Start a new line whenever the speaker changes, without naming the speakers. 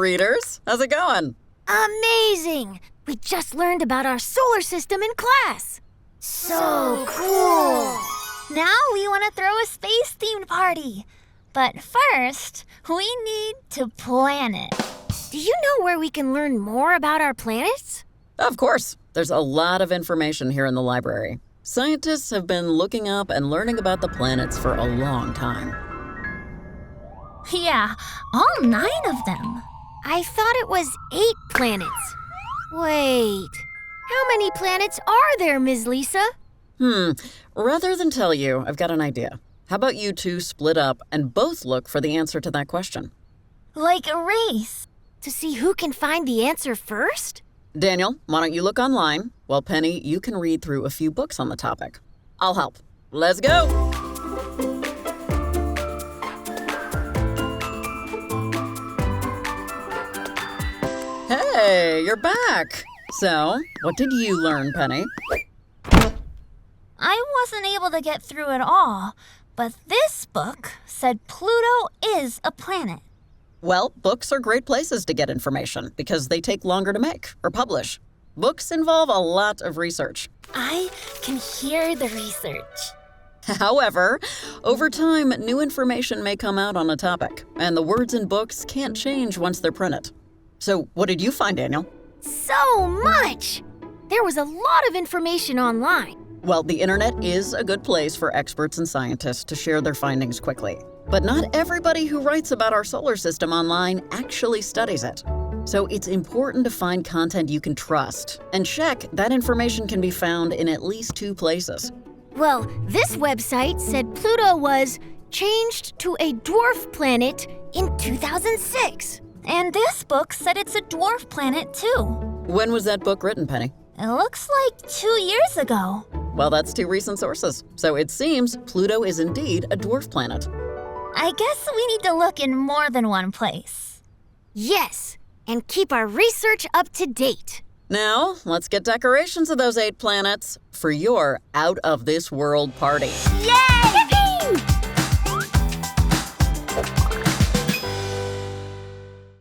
readers. How's it going?
Amazing! We just learned about our solar system in class. So cool!
Now we want to throw a space-themed party. But first, we need to plan it.
Do you know where we can learn more about our planets?
Of course. There's a lot of information here in the library. Scientists have been looking up and learning about the planets for a long time.
Yeah, all 9 of them.
I thought it was 8 planets. Wait, how many planets are there, Ms. Lisa?
Rather than tell you, I've got an idea. How about you two split up and both look for the answer to that question?
Like a race.
To see who can find the answer first?
Daniel, why don't you look online? While Penny, you can read through a few books on the topic. I'll help. Let's go! Hey, you're back! So, what did you learn, Penny?
I wasn't able to get through it all, but this book said Pluto is a planet.
Well, books are great places to get information because they take longer to make or publish. Books involve a lot of research.
I can hear the research.
However, over time, new information may come out on a topic, and the words in books can't change once they're printed. So, what did you find, Daniel?
So much! There was a lot of information online.
Well, the internet is a good place for experts and scientists to share their findings quickly. But not everybody who writes about our solar system online actually studies it. So it's important to find content you can trust and check that information can be found in at least 2 places.
Well, this website said Pluto was changed to a dwarf planet in 2006.
And this book said it's a dwarf planet too.
When was that book written, Penny?
It looks like 2 years ago.
Well, that's 2 recent sources. So it seems Pluto is indeed a dwarf planet.
I guess we need to look in more than one place.
Yes, and keep our research up to date.
Now, let's get decorations of those 8 planets for your out-of-this-world party.
Yay!